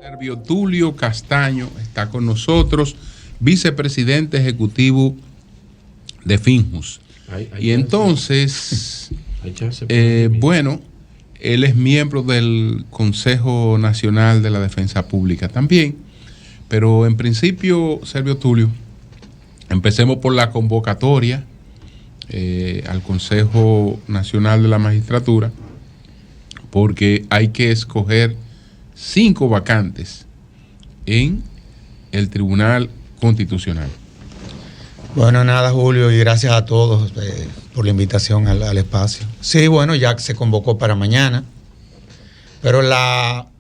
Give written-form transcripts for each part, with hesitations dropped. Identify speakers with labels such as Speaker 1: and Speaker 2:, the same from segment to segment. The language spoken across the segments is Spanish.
Speaker 1: Servio Tulio Castaño está con nosotros, vicepresidente ejecutivo de Finjus. Y entonces, bueno, él es miembro del Consejo Nacional de la Defensa Pública también, pero en principio, Servio Tulio, empecemos por la convocatoria al Consejo Nacional de la Magistratura, porque hay que escoger 5 vacantes en el Tribunal Constitucional.
Speaker 2: Bueno, nada, Julio, y gracias a todos por la invitación al espacio. Sí, bueno, ya se convocó para mañana, pero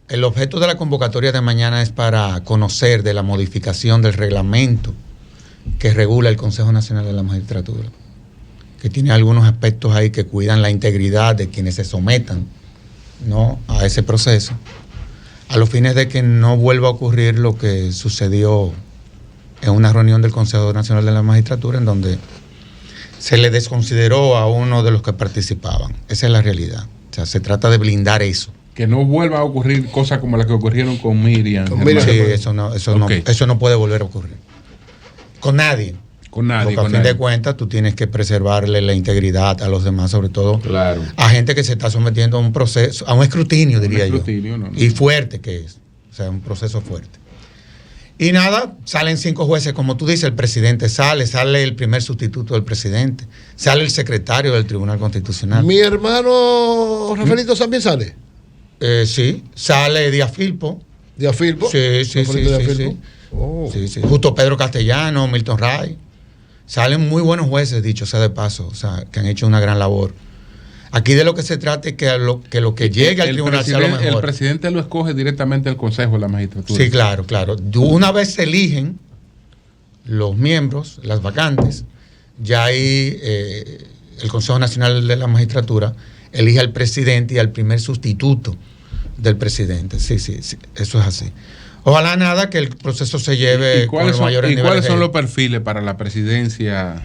Speaker 2: el objeto de la convocatoria de mañana es para conocer de la modificación del reglamento que regula el Consejo Nacional de la Magistratura, que tiene algunos aspectos ahí que cuidan la integridad de quienes se sometan, ¿no?, a ese proceso, a los fines de que no vuelva a ocurrir lo que sucedió en una reunión del Consejo Nacional de la Magistratura en donde se le desconsideró a uno de los que participaban. Esa es la realidad. O sea, se trata de blindar eso.
Speaker 1: Que no vuelva a ocurrir cosas como las que ocurrieron con Miriam.
Speaker 2: Sí, eso no puede volver a ocurrir. Con nadie. Porque a fin de cuentas tú tienes que preservarle la integridad a los demás, sobre todo a gente que se está sometiendo a un proceso, a un escrutinio, diría yo. Y fuerte que es. O sea, un proceso fuerte. Y nada, salen 5 jueces, como tú dices, el presidente sale el primer sustituto del presidente, sale el secretario del Tribunal Constitucional.
Speaker 3: ¿Mi hermano Rafaelito también sale?
Speaker 2: Sí, sale Díaz Filpo.
Speaker 3: ¿Díaz Filpo?
Speaker 2: Sí.
Speaker 3: Oh.
Speaker 2: Sí. Justo Pedro Castellano, Milton Ray. Salen muy buenos jueces, dicho sea de paso, o sea, que han hecho una gran labor. Aquí de lo que se trata es que lo que llegue al tribunal sea lo mejor.
Speaker 1: El presidente lo escoge directamente el Consejo de la Magistratura.
Speaker 2: Sí, claro. Una vez se eligen los miembros, las vacantes, ya ahí el Consejo Nacional de la Magistratura elige al presidente y al primer sustituto del presidente. Sí, eso es así. Ojalá nada que el proceso se lleve con los mayores niveles.
Speaker 1: ¿Y cuáles son los perfiles para la presidencia?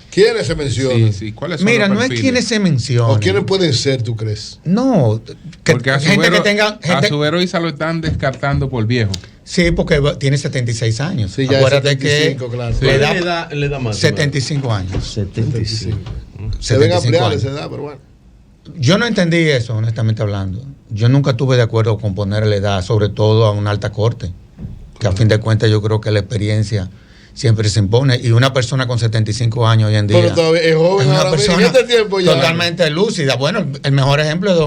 Speaker 3: ¿Quiénes se mencionan?
Speaker 1: Sí. ¿Cuáles son
Speaker 2: Mira,
Speaker 1: los
Speaker 2: no
Speaker 1: perfiles?
Speaker 2: es quiénes se mencionan.
Speaker 3: ¿O quiénes pueden ser, tú crees?
Speaker 2: No,
Speaker 1: porque a
Speaker 2: gente que tenga...
Speaker 1: a Subero Isa lo están descartando por viejo.
Speaker 2: Sí, porque tiene 76 años.
Speaker 3: Sí, ya
Speaker 2: acuérdate
Speaker 3: 75,
Speaker 2: que
Speaker 3: claro.
Speaker 2: le da más. 75 años.
Speaker 3: 75. Se ven ampliar esa edad, pero bueno.
Speaker 2: Yo no entendí eso, honestamente hablando. Yo nunca estuve de acuerdo con poner la edad, sobre todo a una alta corte, que a fin de cuentas yo creo que la experiencia siempre se impone, y una persona con 75 años hoy en día,
Speaker 3: pero todavía es joven,
Speaker 2: es una persona
Speaker 3: en este tiempo ya
Speaker 2: totalmente lúcida. Bueno, el mejor ejemplo es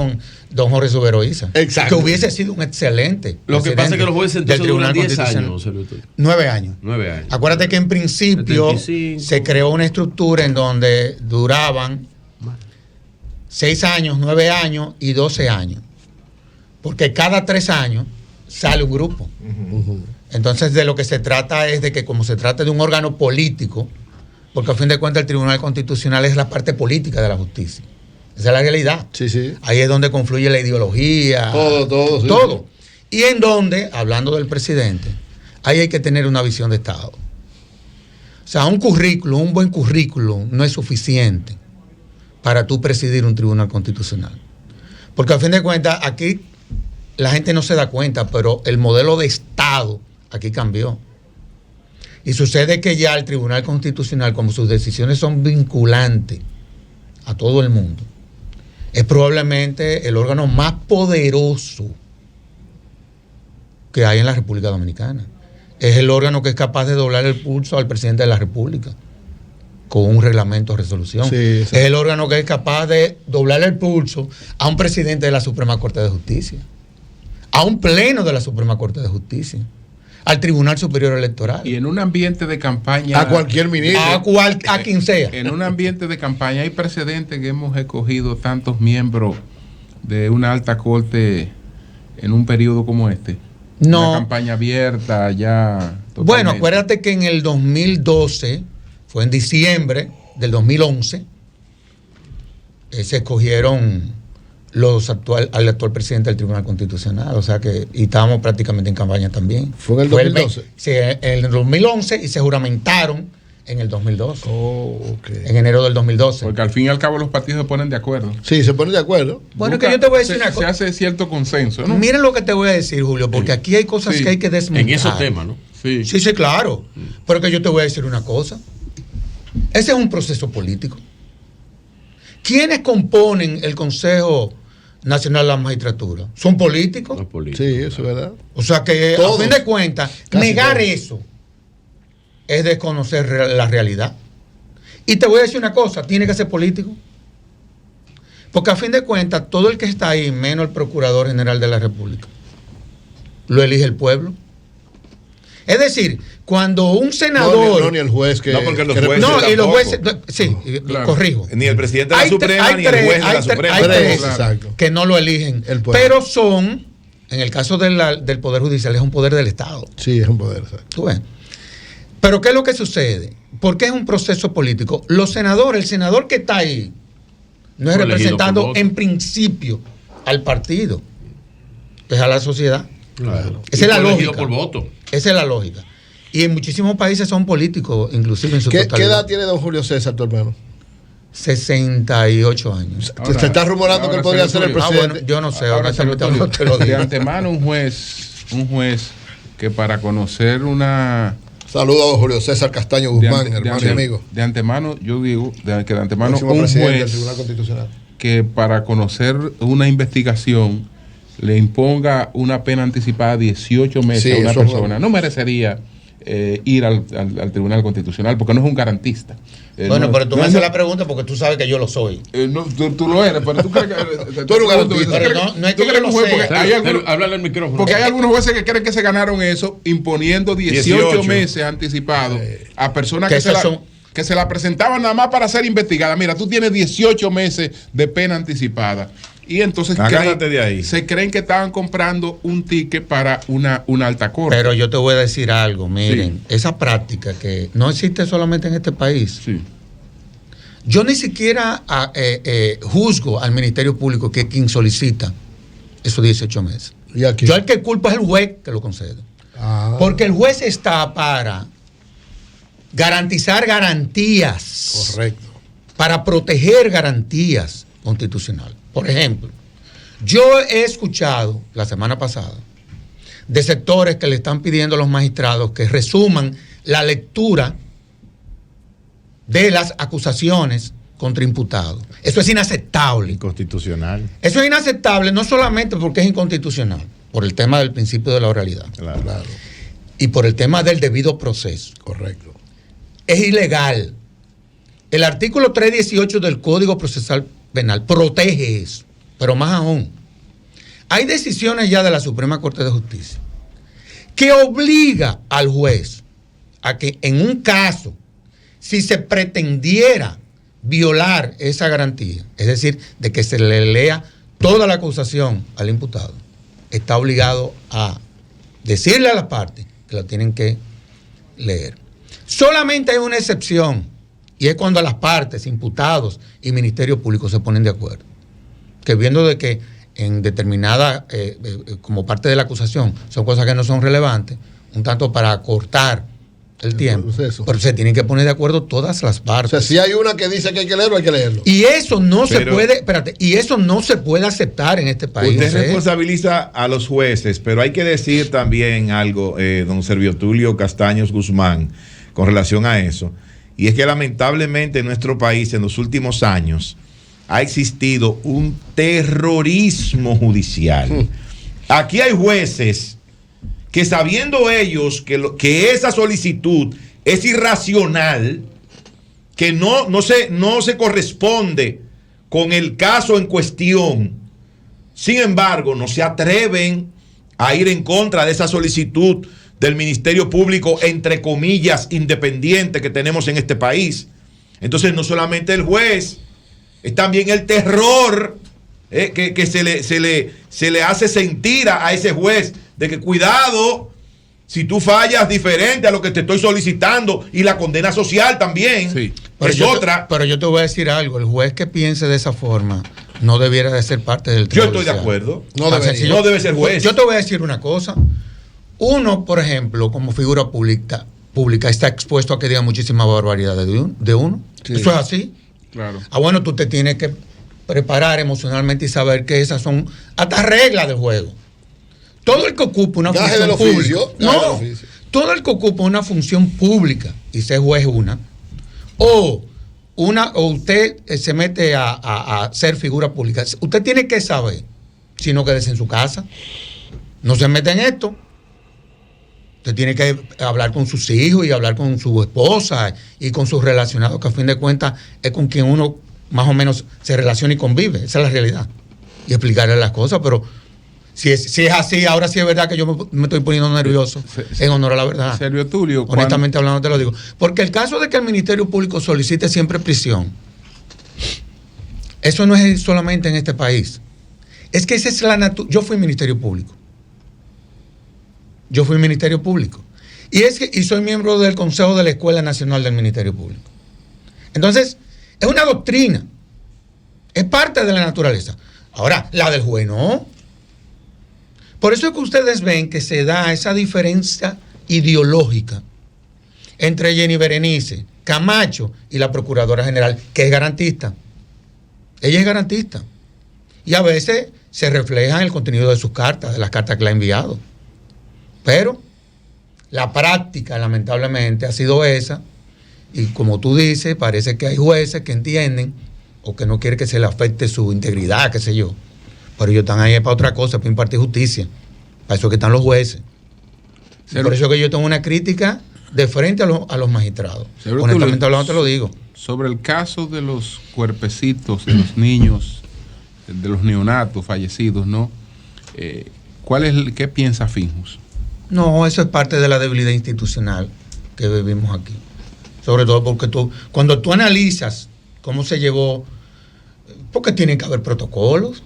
Speaker 2: don Jorge Subero Isa,
Speaker 3: exacto,
Speaker 2: que hubiese sido un excelente.
Speaker 4: Lo que pasa es que los jueces entonces duran 10 años.
Speaker 2: 9 años. Acuérdate que en principio 75. Se creó una estructura en donde duraban 6 años, 9 años y 12 años. Porque cada 3 años sale un grupo. Entonces, de lo que se trata es de que, como se trata de un órgano político, porque a fin de cuentas el Tribunal Constitucional es la parte política de la justicia. Esa es la realidad.
Speaker 3: Sí.
Speaker 2: Ahí es donde confluye la ideología. Todo. Y en donde, hablando del presidente, ahí hay que tener una visión de Estado. O sea, un buen currículum no es suficiente para tú presidir un tribunal constitucional. Porque a fin de cuentas, aquí la gente no se da cuenta, pero el modelo de Estado aquí cambió. Y sucede que ya el Tribunal Constitucional, como sus decisiones son vinculantes a todo el mundo, es probablemente el órgano más poderoso que hay en la República Dominicana. Es el órgano que es capaz de doblar el pulso al presidente de la República con un reglamento o resolución. Es el órgano que es capaz de doblar el pulso a un presidente de la Suprema Corte de Justicia, a un pleno de la Suprema Corte de Justicia, al Tribunal Superior Electoral.
Speaker 1: Y en un ambiente de campaña...
Speaker 3: A cualquier ministro.
Speaker 2: A quien sea.
Speaker 1: En un ambiente de campaña hay precedentes que hemos escogido tantos miembros de una alta corte en un periodo como este.
Speaker 2: No.
Speaker 1: Una campaña abierta ya... Totalmente.
Speaker 2: Bueno, acuérdate que en el 2012... fue en diciembre del 2011, se escogieron al actual presidente del Tribunal Constitucional, o sea que, y estábamos prácticamente en campaña también.
Speaker 3: ¿Fue en el 2012?
Speaker 2: Sí, en el 2011, y se juramentaron en el 2012.
Speaker 3: Okay.
Speaker 2: En enero del 2012.
Speaker 1: Porque al fin y al cabo los partidos se ponen de acuerdo.
Speaker 3: Sí, se ponen de acuerdo.
Speaker 2: Bueno, que yo te voy a decir una cosa.
Speaker 1: Se hace cierto consenso, ¿no?
Speaker 2: Miren lo que te voy a decir, Julio, porque aquí hay cosas que hay que desmontar.
Speaker 4: En esos temas, ¿no?
Speaker 1: Sí,
Speaker 2: claro. Pero que yo te voy a decir una cosa. Ese es un proceso político. ¿Quiénes componen el Consejo Nacional de la Magistratura? ¿Son políticos?
Speaker 4: No es político.
Speaker 3: Sí, eso es verdad.
Speaker 2: O sea que,
Speaker 3: Todos.
Speaker 2: a fin de cuentas, negar eso es desconocer la realidad. Y te voy a decir una cosa, tiene que ser político. Porque a fin de cuentas, todo el que está ahí, menos el Procurador General de la República, lo elige el pueblo. Es decir, cuando un senador...
Speaker 3: No, ni el juez que...
Speaker 5: No, porque los
Speaker 3: que
Speaker 5: jueces
Speaker 2: No, y los
Speaker 5: tampoco.
Speaker 2: jueces... Sí,
Speaker 1: Claro.
Speaker 2: corrijo.
Speaker 5: Ni el presidente de la
Speaker 2: Hay
Speaker 5: Suprema, ni el
Speaker 2: tres-
Speaker 5: juez de
Speaker 2: hay
Speaker 5: la
Speaker 2: tres-
Speaker 5: Suprema.
Speaker 2: hay tres
Speaker 3: Exacto.
Speaker 2: que no lo eligen.
Speaker 3: El pueblo.
Speaker 2: Pero son, en el caso del Poder Judicial, es un poder del Estado.
Speaker 3: Sí, es un poder, exacto.
Speaker 2: ¿Tú ves? Pero ¿qué es lo que sucede? ¿Por qué es un proceso político? Los senadores, el senador que está ahí, no es
Speaker 4: Fue elegido
Speaker 2: representando
Speaker 4: por voto.
Speaker 2: en principio al partido, es a la sociedad.
Speaker 4: Claro.
Speaker 2: Esa es la
Speaker 4: Fue elegido
Speaker 2: lógica.
Speaker 4: por voto.
Speaker 2: Esa es la lógica. Y en muchísimos países son políticos, inclusive en su
Speaker 3: ¿Qué
Speaker 2: totalidad.
Speaker 3: edad tiene don Julio César, tu hermano?
Speaker 2: 68 años.
Speaker 3: Se está rumorando que él podría ser el
Speaker 1: Julio.
Speaker 3: presidente.
Speaker 2: Bueno, yo no sé,
Speaker 1: Ahora,
Speaker 2: honestamente
Speaker 1: Julio,
Speaker 2: no te lo
Speaker 1: de
Speaker 2: digo.
Speaker 1: antemano un juez que para conocer una...
Speaker 3: Saludos a don Julio César Castaño Guzmán, hermano y amigo.
Speaker 1: De antemano, yo digo que de antemano
Speaker 3: Próximo
Speaker 1: un
Speaker 3: presidente del
Speaker 1: juez
Speaker 3: Tribunal Constitucional.
Speaker 1: que para conocer una investigación le imponga una pena anticipada de 18 meses
Speaker 3: Sí,
Speaker 1: a una
Speaker 3: eso es
Speaker 1: persona,
Speaker 3: bueno.
Speaker 1: no merecería ir al Tribunal Constitucional porque no es un garantista.
Speaker 2: Bueno,
Speaker 1: No-
Speaker 2: pero tú
Speaker 1: no-
Speaker 2: me haces
Speaker 1: no-
Speaker 2: la pregunta porque tú sabes que yo lo soy.
Speaker 1: no, tú lo eres, pero tú crees que...
Speaker 3: Tú eres un garantista.
Speaker 2: Pero no es que
Speaker 1: ¿tú crees
Speaker 2: yo lo
Speaker 1: un juez?
Speaker 2: sea.
Speaker 1: Porque hay algunos-
Speaker 4: Háblale al micrófono.
Speaker 1: porque hay algunos jueces que creen que se ganaron eso imponiendo 18 meses anticipados a personas
Speaker 2: Que
Speaker 1: que se,
Speaker 2: esos
Speaker 1: la,
Speaker 2: son-
Speaker 1: que se la presentaban nada más para ser investigada. Mira, tú tienes 18 meses de pena anticipada. Y entonces
Speaker 5: Agárrate de ahí.
Speaker 1: se creen que estaban comprando un ticket para una alta corte.
Speaker 2: Pero yo te voy a decir algo, miren, esa práctica que no existe solamente en este país.
Speaker 1: Sí.
Speaker 2: Yo ni siquiera juzgo al Ministerio Público, que es quien solicita esos 18 meses.
Speaker 3: ¿Y aquí?
Speaker 2: Yo al que culpa es el juez que lo concede.
Speaker 3: Ah,
Speaker 2: Porque el juez está para garantizar garantías,
Speaker 3: correcto.
Speaker 2: para proteger garantías constitucionales. Por ejemplo, yo he escuchado la semana pasada de sectores que le están pidiendo a los magistrados que resuman la lectura de las acusaciones contra imputados. Eso es inaceptable.
Speaker 5: Inconstitucional.
Speaker 2: Eso es inaceptable no solamente porque es inconstitucional, por el tema del principio de la oralidad
Speaker 5: Claro.
Speaker 3: Claro,
Speaker 2: y por el tema del debido proceso.
Speaker 3: correcto.
Speaker 2: Es ilegal. El artículo 318 del Código Procesal Penal protege eso, pero más aún, hay decisiones ya de la Suprema Corte de Justicia que obliga al juez a que en un caso, si se pretendiera violar esa garantía, es decir, de que se le lea toda la acusación al imputado, está obligado a decirle a las partes que la tienen que leer. Solamente hay una excepción, y es cuando las partes, imputados y Ministerio Público se ponen de acuerdo. Que viendo de que en determinada, como parte de la acusación, son cosas que no son relevantes, un tanto para acortar el tiempo,
Speaker 3: proceso.
Speaker 2: pero se tienen que poner de acuerdo todas las
Speaker 3: O
Speaker 2: partes.
Speaker 3: sea, si hay una que dice que hay que leerlo, hay que leerlo.
Speaker 2: Y eso no se
Speaker 5: Pero-
Speaker 2: puede, espérate, y eso no se puede aceptar en este país.
Speaker 5: Usted
Speaker 2: ¿eh?
Speaker 5: responsabiliza a los jueces, pero hay que decir también algo, don Servio Tulio Castaños Guzmán, con relación a eso. Y es que lamentablemente en nuestro país en los últimos años ha existido un terrorismo judicial. Aquí hay jueces que sabiendo ellos que esa solicitud es irracional, que no se corresponde con el caso en cuestión, sin embargo, no se atreven a ir en contra de esa solicitud del Ministerio Público, entre comillas, independiente que tenemos en este país. Entonces, no solamente el juez, es también el terror que se le hace sentir a ese juez de que cuidado, si tú fallas diferente a lo que te estoy solicitando, y la condena social también,
Speaker 1: Sí.
Speaker 2: Pero
Speaker 5: es
Speaker 2: yo
Speaker 5: otra.
Speaker 2: pero yo te voy a decir algo, el juez que piense de esa forma no debiera de ser parte del
Speaker 5: Yo
Speaker 2: tribunal
Speaker 5: estoy de
Speaker 2: judicial.
Speaker 5: acuerdo.
Speaker 3: No
Speaker 2: Tan
Speaker 3: debería.
Speaker 2: sencillo.
Speaker 5: No debe ser juez.
Speaker 2: Yo te voy a decir una cosa. Uno, por ejemplo, como figura pública, pública está expuesto a que diga muchísimas barbaridades de uno. Sí. Eso es así.
Speaker 1: Claro.
Speaker 2: Bueno, tú te tienes que preparar emocionalmente y saber que esas son hasta reglas del juego. Todo el que ocupa una función pública. Todo el que ocupa una función pública y se juez o usted se mete a ser figura pública. Usted tiene que saber, si no quédese en su casa. No se mete en esto. Usted tiene que hablar con sus hijos y hablar con su esposa y con sus relacionados, que a fin de cuentas es con quien uno más o menos se relaciona y convive. Esa es la realidad. Y explicarle las cosas, pero si es así, ahora sí es verdad que yo me estoy poniendo nervioso en honor a la verdad.
Speaker 1: Servio Tulio,
Speaker 2: honestamente hablando te lo digo. Porque el caso de que el Ministerio Público solicite siempre prisión, eso no es solamente en este país. Es que esa es la naturaleza. Yo fui Ministerio Público. Y soy miembro del Consejo de la Escuela Nacional del Ministerio Público. Entonces, es una doctrina. Es parte de la naturaleza. Ahora, la del juez no. Por eso es que ustedes ven que se da esa diferencia ideológica entre Jenny Berenice, Camacho y la Procuradora General, que es garantista. Ella es garantista. Y a veces se refleja en el contenido de sus cartas, de las cartas que le ha enviado. Pero la práctica, lamentablemente, ha sido esa. Y como tú dices, parece que hay jueces que entienden o que no quieren que se le afecte su integridad, qué sé yo. Pero ellos están ahí para otra cosa, para impartir justicia. Para eso que están los jueces. Por eso que yo tengo una crítica de frente a los magistrados. Honestamente hablando te lo digo.
Speaker 1: Sobre el caso de los cuerpecitos de los niños, de los neonatos fallecidos, ¿no? ¿Qué piensa Finjus?
Speaker 2: No, eso es parte de la debilidad institucional que vivimos aquí. Sobre todo porque cuando tú analizas cómo se llevó, porque tienen que haber protocolos.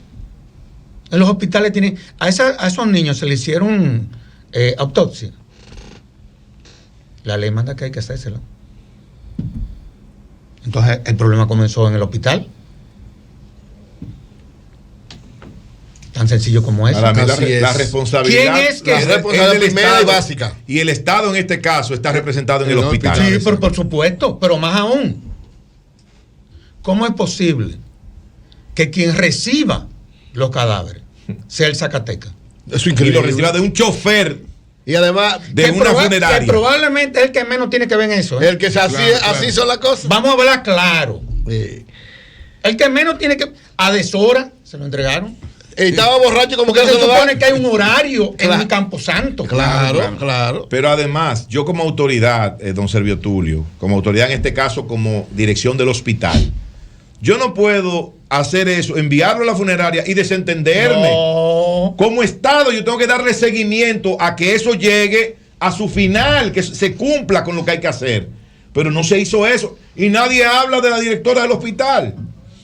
Speaker 2: En los hospitales a esos niños se le hicieron autopsia. La ley manda que hay que hacérselo. Entonces el problema comenzó en el hospital. Tan sencillo como eso.
Speaker 5: Para mí la responsabilidad,
Speaker 2: ¿quién es que
Speaker 3: la responsabilidad primera y básica?
Speaker 5: Y el Estado en este caso está representado en el hospital.
Speaker 2: Sí, pero por supuesto, pero más aún, ¿cómo es posible que quien reciba los cadáveres sea el Zacatecas?
Speaker 3: Eso es increíble.
Speaker 5: Y lo reciba de un chofer.
Speaker 3: Y además,
Speaker 5: de una funeraria.
Speaker 2: Que probablemente es el que menos tiene que ver en eso.
Speaker 3: El que así son las cosas.
Speaker 2: Vamos a hablar claro. El que menos tiene que. A deshora se lo entregaron.
Speaker 3: Estaba borracho como que
Speaker 2: se supone que hay un horario en el Camposanto.
Speaker 3: Claro.
Speaker 5: Pero además, yo como autoridad, don Servio Tulio, como autoridad en este caso como dirección del hospital, yo no puedo hacer eso, enviarlo a la funeraria y desentenderme.
Speaker 2: No.
Speaker 5: Como Estado yo tengo que darle seguimiento a que eso llegue a su final, que se cumpla con lo que hay que hacer. Pero no se hizo eso. Y nadie habla de la directora del hospital.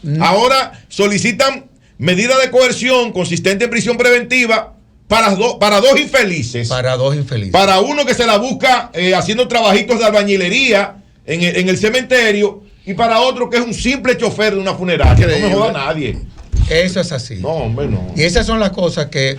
Speaker 5: No. Ahora solicitan medida de coerción consistente en prisión preventiva para dos infelices. Para uno que se la busca haciendo trabajitos de albañilería en el cementerio y para otro que es un simple chofer de una funeraria. No me joda nadie.
Speaker 2: Eso es así.
Speaker 5: No, hombre, no.
Speaker 2: Y esas son las cosas que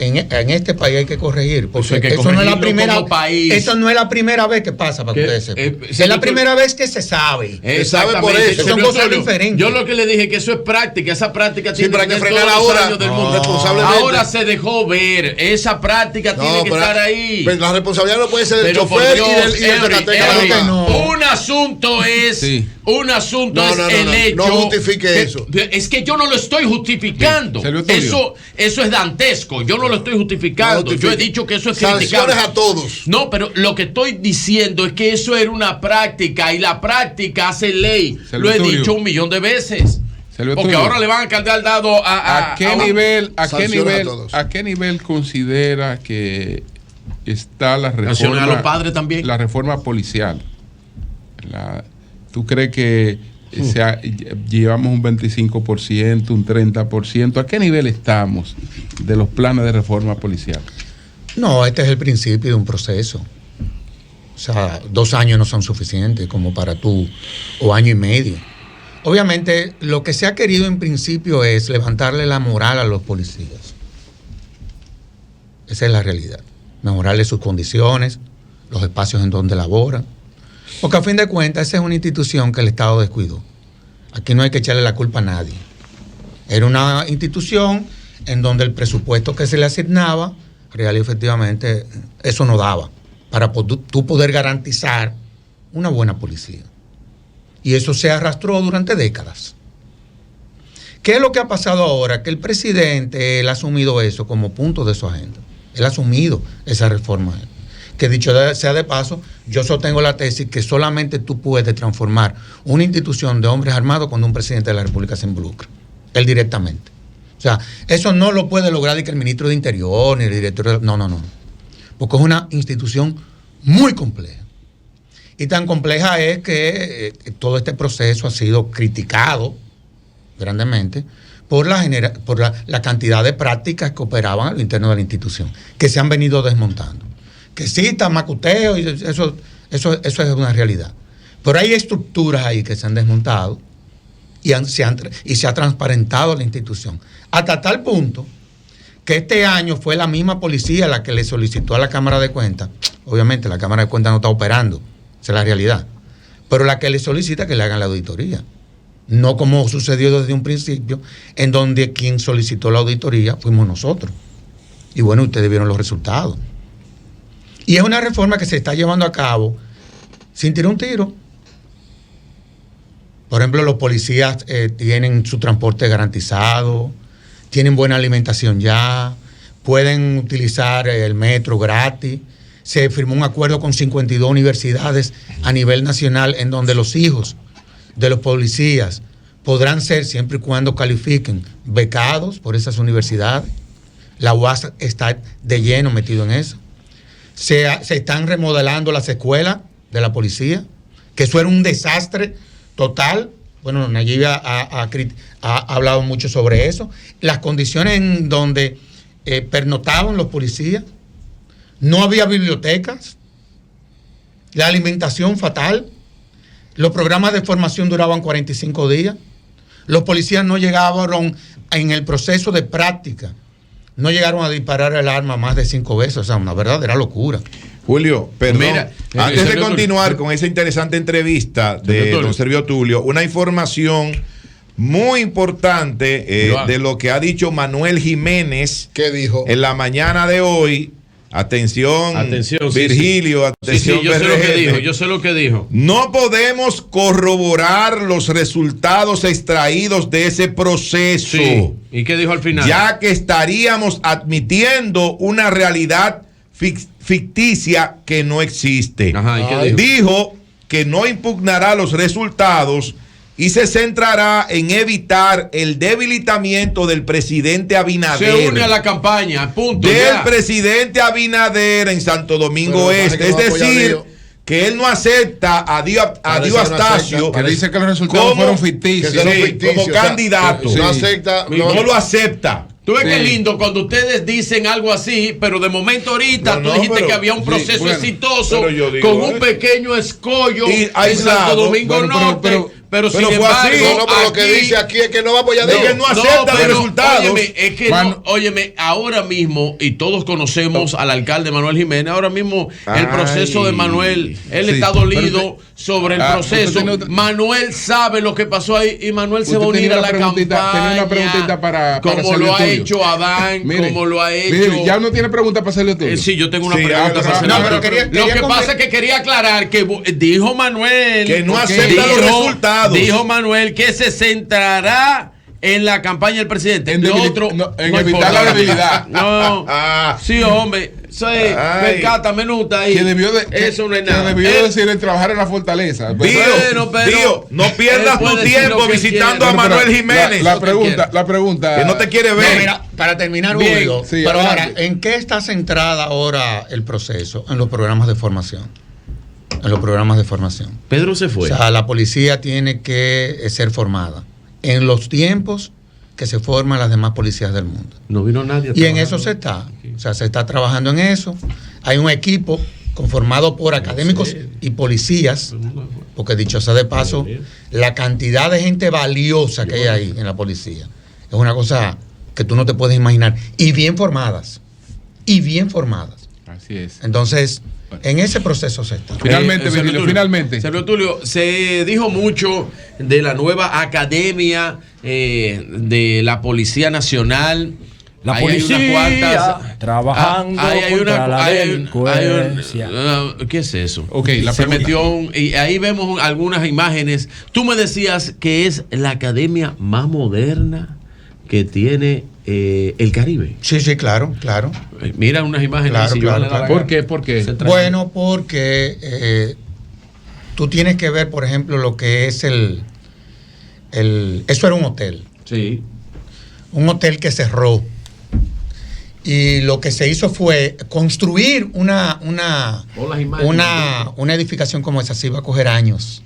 Speaker 2: en este país hay que corregir, porque eso no es la primera país. Eso no es la primera vez que pasa, para que ustedes sepan. Es la primera vez que se sabe.
Speaker 3: Se sabe por eso.
Speaker 2: Son cosas diferentes.
Speaker 4: Yo lo que le dije es que eso es práctica, esa práctica
Speaker 3: tiene que frenar ahora del mundo responsablemente.
Speaker 4: Ahora se dejó ver, esa práctica tiene que estar ahí.
Speaker 3: Pero la responsabilidad no puede ser del chofer y del Zacatecas.
Speaker 4: Un asunto es el hecho.
Speaker 3: No justifique eso.
Speaker 4: Es que yo no lo estoy justificando. Eso es dantesco. Yo no lo estoy justificando. Yo he dicho que eso es criticable.
Speaker 3: Sanciones a todos.
Speaker 4: No, pero lo que estoy diciendo es que eso era una práctica y la práctica hace ley. Lo he dicho 1,000,000 de veces. Porque ahora le van a cargar dado
Speaker 1: ¿A qué nivel considera que está la reforma?
Speaker 4: A los padres también.
Speaker 1: La reforma policial. ¿Tú crees que llevamos un 25%, un 30%? ¿A qué nivel estamos de los planes de reforma policial?
Speaker 2: No, este es el principio de un proceso. O sea, 2 años no son suficientes como para tú, o 1 año y medio. Obviamente, lo que se ha querido en principio es levantarle la moral a los policías. Esa es la realidad. Mejorarle sus condiciones, los espacios en donde laboran. Porque a fin de cuentas, esa es una institución que el Estado descuidó. Aquí no hay que echarle la culpa a nadie. Era una institución en donde el presupuesto que se le asignaba, real y efectivamente, eso no daba para tú poder garantizar una buena policía. Y eso se arrastró durante décadas. ¿Qué es lo que ha pasado ahora? Que el presidente, él ha asumido eso como punto de su agenda. Él ha asumido esa reforma. Que dicho sea de paso, yo sostengo la tesis que solamente tú puedes transformar una institución de hombres armados cuando un presidente de la República se involucra. Él directamente. O sea, eso no lo puede lograr ni que el ministro de Interior, ni el director. No. Porque es una institución muy compleja. Y tan compleja es que todo este proceso ha sido criticado grandemente por la cantidad de prácticas que operaban a lo interno de la institución, que se han venido desmontando. Que sí, está macuteo, y eso es una realidad. Pero hay estructuras ahí que se han desmontado y se ha transparentado la institución. Hasta tal punto que este año fue la misma policía la que le solicitó a la Cámara de Cuentas. Obviamente la Cámara de Cuentas no está operando, esa es la realidad. Pero la que le solicita que le hagan la auditoría. No como sucedió desde un principio, en donde quien solicitó la auditoría fuimos nosotros. Y bueno, ustedes vieron los resultados. Y es una reforma que se está llevando a cabo sin tirar un tiro. Por ejemplo, los policías tienen su transporte garantizado, tienen buena alimentación ya, pueden utilizar el metro gratis. Se firmó un acuerdo con 52 universidades a nivel nacional en donde los hijos de los policías podrán ser, siempre y cuando califiquen, becados por esas universidades. La UAS está de lleno metido en eso. Se están remodelando las escuelas de la policía, que eso era un desastre total. Bueno, Nayib ha hablado mucho sobre eso. Las condiciones en donde pernotaban los policías, no había bibliotecas, la alimentación fatal, los programas de formación duraban 45 días, los policías no llegaron en el proceso de práctica, no llegaron a disparar el arma más de 5 veces, o sea, una verdadera locura.
Speaker 5: Julio, perdón,
Speaker 4: Mira,
Speaker 5: antes de continuar con esa interesante entrevista de don Servio Tulio, una información muy importante de lo que ha dicho Manuel Jiménez.
Speaker 3: ¿Qué dijo?
Speaker 5: En la mañana de hoy. Atención, Virgilio, atención.
Speaker 4: Yo sé lo que dijo.
Speaker 5: No podemos corroborar los resultados extraídos de ese proceso.
Speaker 4: Sí. ¿Y qué dijo al final?
Speaker 5: Ya que estaríamos admitiendo una realidad ficticia que no existe.
Speaker 4: Ajá, ¿y qué dijo?
Speaker 5: Dijo que no impugnará los resultados y se centrará en evitar el debilitamiento del presidente Abinader.
Speaker 4: Se une a la campaña, punto.
Speaker 5: Del presidente Abinader en Santo Domingo Este. Es decir, que él no acepta a Diostacio,
Speaker 1: que dice que los resultados fueron ficticios.
Speaker 5: Como candidato.
Speaker 3: No acepta.
Speaker 5: No lo acepta.
Speaker 4: Tú ves qué lindo cuando ustedes dicen algo así, pero de momento ahorita tú dijiste que había un proceso exitoso con un pequeño escollo en Santo Domingo Norte. Pero sin embargo,
Speaker 3: así. Pero lo que dice aquí es que no va a apoyar.
Speaker 5: Es que no acepta los resultados.
Speaker 4: Óyeme, es que óyeme, ahora mismo, y todos conocemos al alcalde Manuel Jiménez, ahora mismo el proceso de Manuel, él está dolido sobre el proceso. Manuel sabe lo que pasó ahí y Manuel se va a unir a la campaña.
Speaker 1: Tenía una preguntita para
Speaker 4: como lo ha hecho Adán, como lo ha hecho.
Speaker 1: Mire, ya no tiene pregunta para hacerle tú.
Speaker 4: Sí, yo tengo una pregunta para hacerle.
Speaker 2: No, pero
Speaker 4: lo que pasa es que quería aclarar que dijo Manuel
Speaker 5: que no acepta los resultados.
Speaker 4: Dijo Manuel que se centrará en la campaña del presidente.
Speaker 1: En evitar la debilidad.
Speaker 4: No. Sí, hombre. Percata, menuta ahí.
Speaker 1: Que debió
Speaker 4: eso no es nada.
Speaker 1: Que debió decir el trabajar en la fortaleza.
Speaker 5: Tío, no pierdas tu tiempo visitando a Manuel Jiménez.
Speaker 1: La pregunta.
Speaker 5: Que no te quiere ver.
Speaker 2: No, mira, para terminar, Julio. Sí, pero ahora, ¿en qué está centrada ahora el proceso? En los programas de formación.
Speaker 4: Pedro se fue.
Speaker 2: O sea, la policía tiene que ser formada en los tiempos que se forman las demás policías del mundo.
Speaker 4: No vino nadie.
Speaker 2: Y en eso se está. O sea, se está trabajando en eso. Hay un equipo conformado por académicos y policías, porque dicho sea de paso, la cantidad de gente valiosa que hay ahí en la policía es una cosa que tú no te puedes imaginar. Y bien formadas.
Speaker 1: Así es.
Speaker 2: Entonces, En ese proceso se está.
Speaker 1: Finalmente, Virgilio, finalmente.
Speaker 4: Sergio Tulio, se dijo mucho de la nueva academia de la Policía Nacional.
Speaker 6: La
Speaker 4: ahí
Speaker 6: policía
Speaker 4: hay unas cuantas,
Speaker 6: trabajando contra la delincuencia.
Speaker 4: ¿Qué es eso?
Speaker 1: Okay,
Speaker 4: se metió y ahí vemos algunas imágenes. Tú me decías que es la academia más moderna que tiene el Caribe.
Speaker 2: Sí, sí, claro.
Speaker 4: Mira unas imágenes.
Speaker 2: Claro,
Speaker 4: si
Speaker 2: claro.
Speaker 1: ¿Por qué? ¿Por qué?
Speaker 2: Bueno, porque tú tienes que ver, por ejemplo, lo que es eso era un hotel.
Speaker 4: Sí.
Speaker 2: Un hotel que cerró. Y lo que se hizo fue construir una edificación como esa. Se iba a coger años.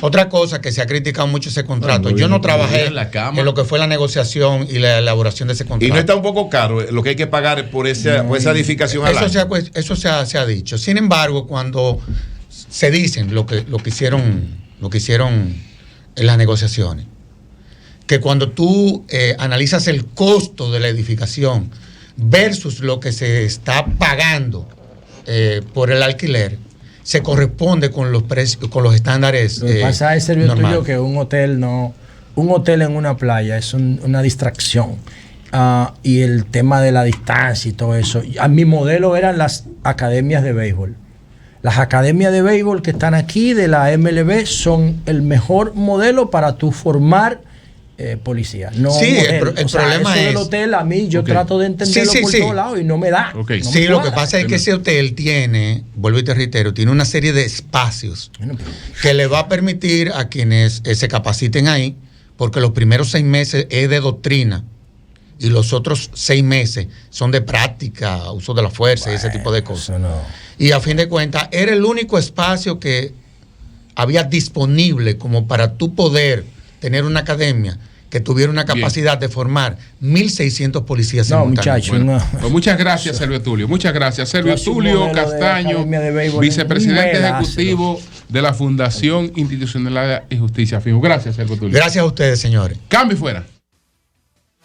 Speaker 2: Otra cosa que se ha criticado mucho ese contrato.
Speaker 5: Bueno,
Speaker 2: yo no trabajé
Speaker 4: en
Speaker 2: lo que fue la negociación y la elaboración de ese contrato.
Speaker 5: Y no está un poco caro lo que hay que pagar por esa edificación al año.
Speaker 2: Eso se ha dicho. Sin embargo, cuando se dicen lo que hicieron en las negociaciones, que cuando tú analizas el costo de la edificación versus lo que se está pagando por el alquiler, se corresponde con los precios, con los estándares.
Speaker 6: Lo que pasa es, Sergio Tulio, que un hotel en una playa es una distracción. Y el tema de la distancia y todo eso. A mi modelo eran las academias de béisbol. Las academias de béisbol que están aquí de la MLB son el mejor modelo para tú formar policía. No
Speaker 2: sí, el problema es
Speaker 6: el hotel, a mí yo trato de entenderlo por todos lados y no me da.
Speaker 1: Okay.
Speaker 6: No
Speaker 2: sí,
Speaker 6: me
Speaker 2: lo que pasa es que ese hotel tiene, vuelvo y te reitero, tiene una serie de espacios que le va a permitir a quienes se capaciten ahí, porque los primeros 6 meses es de doctrina y los otros 6 meses son de práctica, uso de la fuerza y ese tipo de cosas. Y a fin de cuentas, era el único espacio que había disponible como para tú poder tener una academia que tuviera una capacidad de formar 1.600 policías simultáneos.
Speaker 1: Pues muchas gracias, Sergio Tulio. Muchas gracias. Sergio Tulio Castaño, vicepresidente ejecutivo de la Fundación Institucional de Justicia. Gracias, Sergio Tulio.
Speaker 2: Gracias a ustedes, señores.
Speaker 1: Cambio fuera.